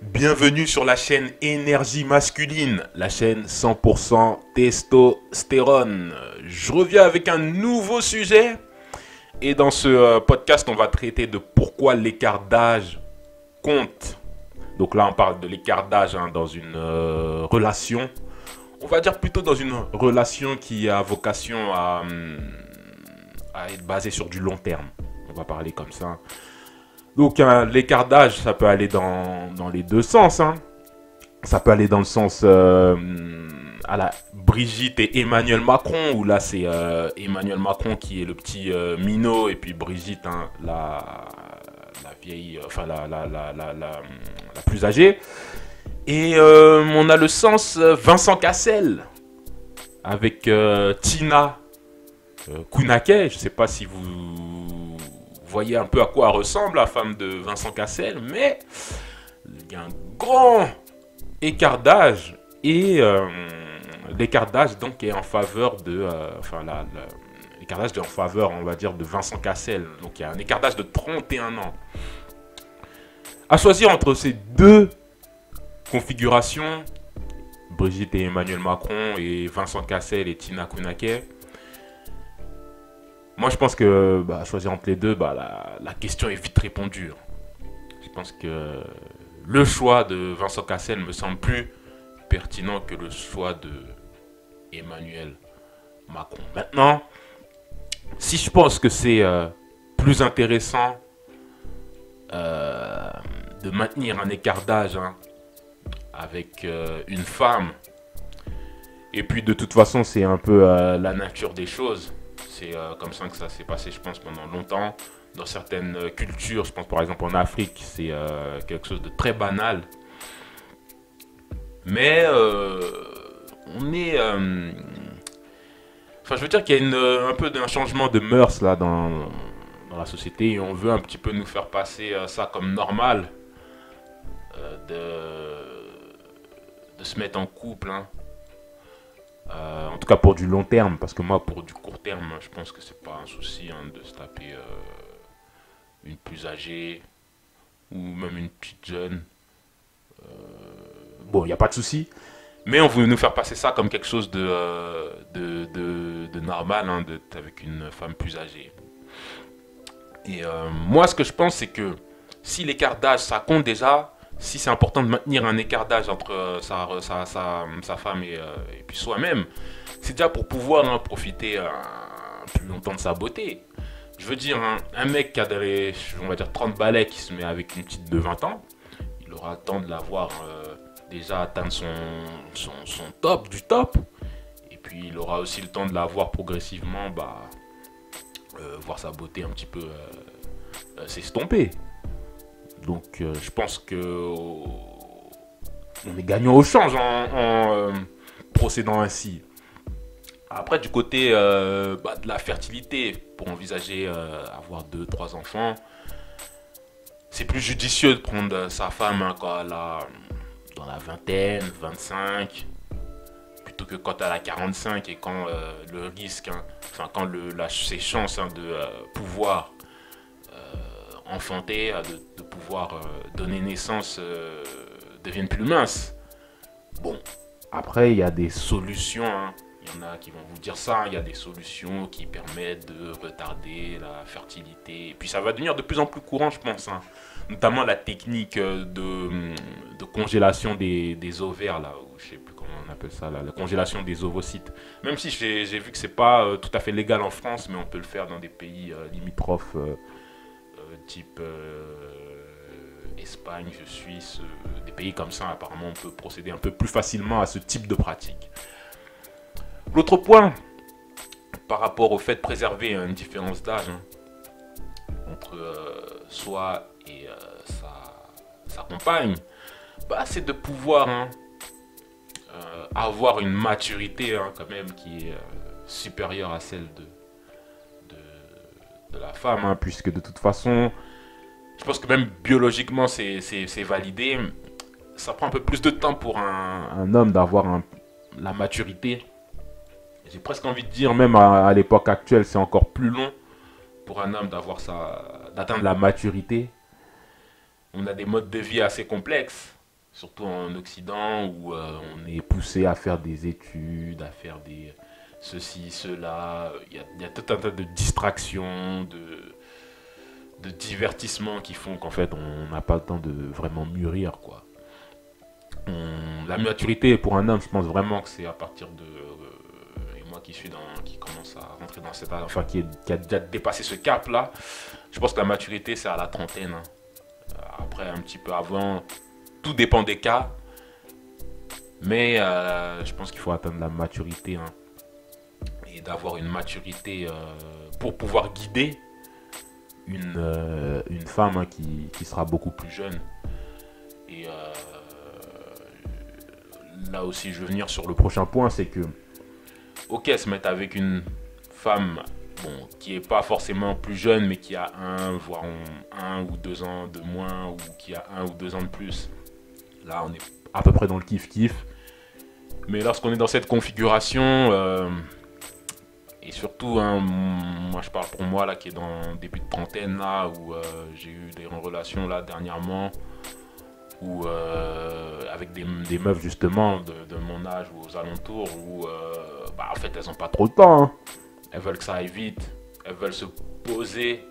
Bienvenue sur la chaîne Énergie Masculine, la chaîne 100% testostérone. Je reviens avec un nouveau sujet et dans ce podcast, on va traiter de pourquoi l'écart d'âge compte. Donc là, on parle de l'écart d'âge dans une relation. On va dire plutôt dans une relation qui a vocation à être basée sur du long terme. On va parler comme ça. Donc l'écart d'âge, ça peut aller dans les deux sens. Ça peut aller dans le sens à la Brigitte et Emmanuel Macron, où là c'est Emmanuel Macron qui est le petit minot, et puis Brigitte, la vieille, enfin la plus âgée. Et on a le sens Vincent Cassel avec Tina Kounaké. Je ne sais pas si vous voyez un peu à quoi ressemble la femme de Vincent Cassel, mais il y a un grand écart d'âge et l'écart d'âge donc est en faveur de l'écart d'âge est en faveur, on va dire, de Vincent Cassel. Donc il y a un écart d'âge de 31 ans. À choisir entre ces deux configurations, Brigitte et Emmanuel Macron et Vincent Cassel et Tina Kounaké, moi, je pense que choisir entre les deux, la question est vite répondue. Je pense que le choix de Vincent Cassel me semble plus pertinent que le choix de Emmanuel Macron. Maintenant, si je pense que c'est plus intéressant de maintenir un écart d'âge avec une femme, et puis de toute façon, c'est un peu la nature des choses. C'est comme ça que ça s'est passé, je pense, pendant longtemps. Dans certaines cultures, je pense par exemple en Afrique, c'est quelque chose de très banal. Mais on est... Enfin, je veux dire qu'il y a un peu d'un changement de mœurs là dans la société. Et on veut un petit peu nous faire passer ça comme normal. De se mettre en couple, en tout cas pour du long terme, parce que moi pour du court terme, je pense que c'est pas un souci de se taper une plus âgée ou même une petite jeune. Bon, il n'y a pas de souci, mais on veut nous faire passer ça comme quelque chose de normal, avec une femme plus âgée. Et moi, ce que je pense, c'est que si l'écart d'âge ça compte déjà, si c'est important de maintenir un écart d'âge entre sa femme et puis soi-même, c'est déjà pour pouvoir profiter plus longtemps de sa beauté. Je veux dire, un mec qui a on va dire 30 balais qui se met avec une petite de 20 ans, il aura le temps de l'avoir déjà atteindre son top du top. Et puis il aura aussi le temps de la voir progressivement, voir sa beauté un petit peu s'estomper. Donc je pense que on est gagnant au change en procédant ainsi. Après, du côté de la fertilité, pour envisager avoir 2-3 enfants, c'est plus judicieux de prendre sa femme quand elle a dans la vingtaine, 25, plutôt que quand elle a 45 et quand le risque, quand ses chances de pouvoir enfanter, de pouvoir donner naissance deviennent plus minces. Bon, après il y a des solutions, il y en a qui vont vous dire ça, il y a des solutions qui permettent de retarder la fertilité, et puis ça va devenir de plus en plus courant, je pense, notamment la technique de congélation des ovaires, là, ou je sais plus comment on appelle ça, la congélation des ovocytes. Même si j'ai vu que c'est pas tout à fait légal en France, mais on peut le faire dans des pays limitrophes, type Espagne, Suisse, des pays comme ça. Apparemment on peut procéder un peu plus facilement à ce type de pratique. L'autre point par rapport au fait de préserver une différence d'âge entre soi et sa compagne, c'est de pouvoir avoir une maturité quand même qui est supérieure à celle de la femme, puisque de toute façon, je pense que même biologiquement c'est validé. Ça prend un peu plus de temps pour un homme d'avoir la maturité. J'ai presque envie de dire, même à l'époque actuelle, c'est encore plus long pour un homme d'atteindre la maturité. On a des modes de vie assez complexes. surtout en Occident où on est poussé à faire des études, à faire des ceci, cela. Il y a tout un tas de distractions, de divertissements qui font qu'en fait on n'a pas le temps de vraiment mûrir quoi. La maturité pour un homme, je pense vraiment que c'est à partir de et moi qui commence à rentrer dans cette enfin qui a déjà dépassé ce cap là. Je pense que la maturité c'est à la trentaine, hein. Après un petit peu avant, tout dépend des cas, mais je pense qu'il faut atteindre la maturité, hein, et d'avoir une maturité pour pouvoir guider une femme, hein, qui sera beaucoup plus jeune. Et là aussi, je veux venir sur le prochain point, c'est que, ok, se mettre avec une femme, bon, qui est pas forcément plus jeune, mais qui a voire 1 ou 2 ans de moins, ou qui a 1 ou 2 ans de plus. Là, on est à peu près dans le kiff-kiff. Mais lorsqu'on est dans cette configuration, et surtout, hein, moi je parle pour moi là qui est dans le début de trentaine là, où j'ai eu des relations là dernièrement, où avec des meufs justement de mon âge ou aux alentours, où en fait elles ont pas trop de temps, hein. Elles veulent que ça aille vite, elles veulent se poser.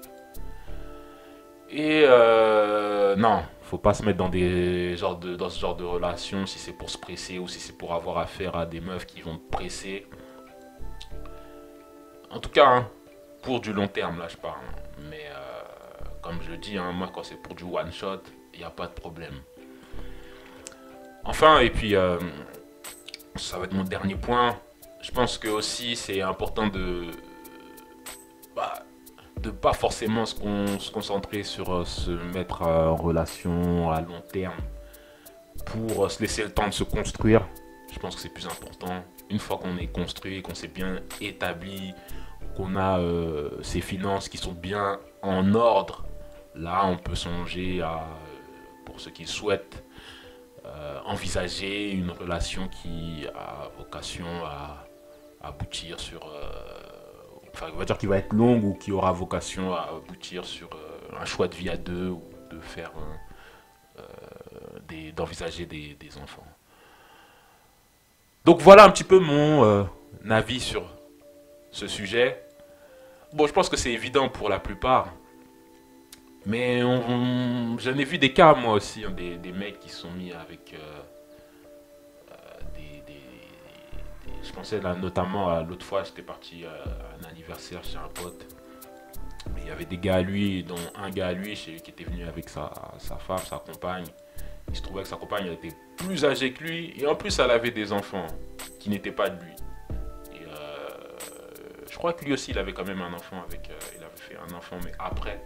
Et non, faut pas se mettre dans ce genre de relation si c'est pour se presser ou si c'est pour avoir affaire à des meufs qui vont te presser. En tout cas, hein, pour du long terme, là je parle. Mais comme je le dis, hein, moi quand c'est pour du one shot, il n'y a pas de problème. Enfin, et puis ça va être mon dernier point. Je pense que aussi c'est important bah, de pas forcément se concentrer sur se mettre en relation à long terme pour se laisser le temps de se construire. Je pense que c'est plus important. Une fois qu'on est construit, qu'on s'est bien établi, qu'on a ses finances qui sont bien en ordre, là on peut songer à, pour ceux qui le souhaitent, envisager une relation qui a vocation à aboutir sur enfin on va dire qui va être longue ou qui aura vocation à aboutir sur un choix de vie à deux, ou de faire d'envisager des enfants. Donc voilà un petit peu mon avis sur ce sujet. Bon, je pense que c'est évident pour la plupart, mais j'en ai vu des cas moi aussi, hein, des mecs qui sont mis avec je pensais là notamment à l'autre fois, j'étais parti à un anniversaire chez un pote. Il y avait des gars à lui, dont un gars à lui qui était venu avec sa femme, sa compagne. Il se trouvait que sa compagne était plus âgée que lui, et en plus elle avait des enfants qui n'étaient pas de lui. Et je crois que lui aussi il avait quand même un enfant il avait fait un enfant, mais après.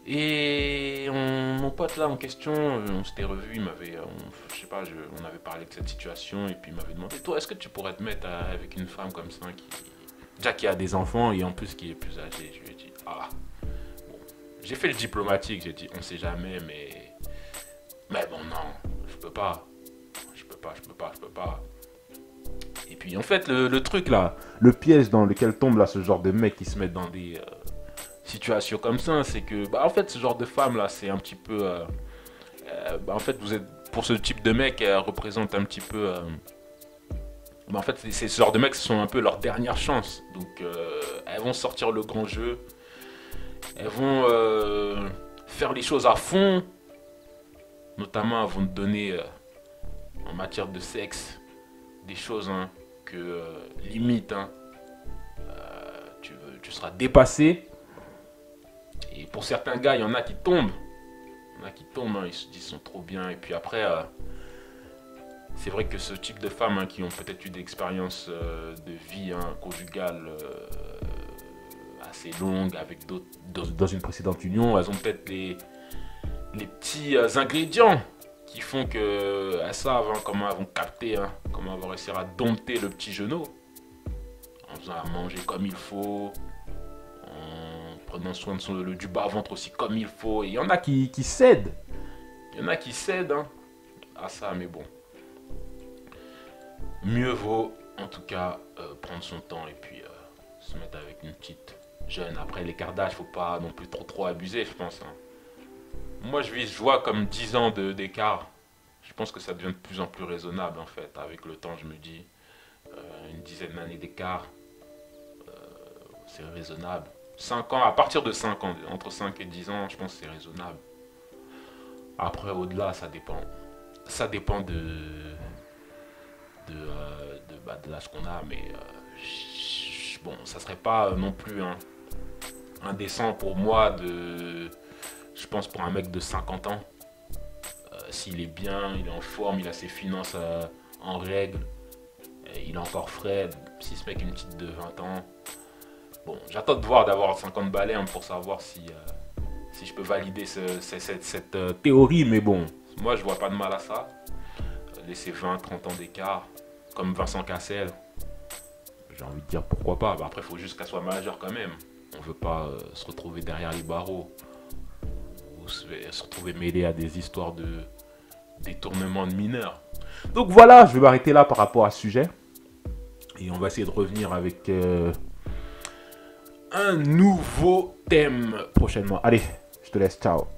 Et mon pote là en question, on s'était revu, je sais pas, on avait parlé de cette situation, et puis il m'avait demandé, toi, est-ce que tu pourrais te mettre avec une femme comme ça déjà qui a des enfants et en plus qui est plus âgée. Je lui ai dit, bon, j'ai fait le diplomatique, j'ai dit, on sait jamais, mais bon, non, je peux pas. Et puis en fait, le truc là, le piège dans lequel tombe là ce genre de mecs qui se mettent dans des situations comme ça, c'est que, en fait, ce genre de femme là, c'est un petit peu. En fait, vous êtes. Pour ce type de mec, elle représente un petit peu. En fait, c'est ce genre de mecs, ce sont un peu leur dernière chance. Donc, elles vont sortir le grand jeu. Elles vont faire les choses à fond. Notamment, elles vont te donner, en matière de sexe, des choses, hein, que limite, hein, tu seras dépassé. Et pour certains gars, il y en a qui tombent. Il y en a qui tombent, hein, ils se disent qu'ils sont trop bien. Et puis après, c'est vrai que ce type de femmes, hein, qui ont peut-être eu des expériences de vie, hein, conjugale assez longues avec d'autres dans une précédente union, elles ont peut-être les petits ingrédients qui font qu'elles savent, hein, comment elles vont capter, hein, comment elles vont réussir à dompter le petit genou en faisant à manger comme il faut, en prenant soin du bas-ventre aussi comme il faut. Et il y en a qui cèdent. Il y en a qui cèdent, hein, à ça, mais bon. Mieux vaut, en tout cas, prendre son temps et puis se mettre avec une petite jeune. Après, l'écart d'âge, faut pas non plus trop abuser, je pense, hein. Moi, je vois comme 10 ans d'écart. Je pense que ça devient de plus en plus raisonnable, en fait. Avec le temps, je me dis, une dizaine d'années d'écart, c'est raisonnable. 5 ans, à partir de 5 ans, entre 5 et 10 ans, je pense que c'est raisonnable. Après, au-delà, ça dépend. Ça dépend de l'âge qu'on a, mais bon, ça serait pas non plus indécent pour moi je pense pour un mec de 50 ans, s'il est bien, il est en forme, il a ses finances en règle, il est encore frais, si ce mec a une petite de 20 ans, bon, j'attends de voir d'avoir 50 balais pour savoir si je peux valider cette théorie, mais bon, moi je vois pas de mal à ça. Laisser 20-30 ans d'écart, comme Vincent Cassel, j'ai envie de dire pourquoi pas. Bah, après, il faut juste qu'elle soit majeure quand même. On veut pas se retrouver derrière les barreaux ou se retrouver mêlé à des histoires de détournement de mineurs. Donc voilà, je vais m'arrêter là par rapport à ce sujet. Et on va essayer de revenir avec un nouveau thème prochainement. Allez, je te laisse, ciao.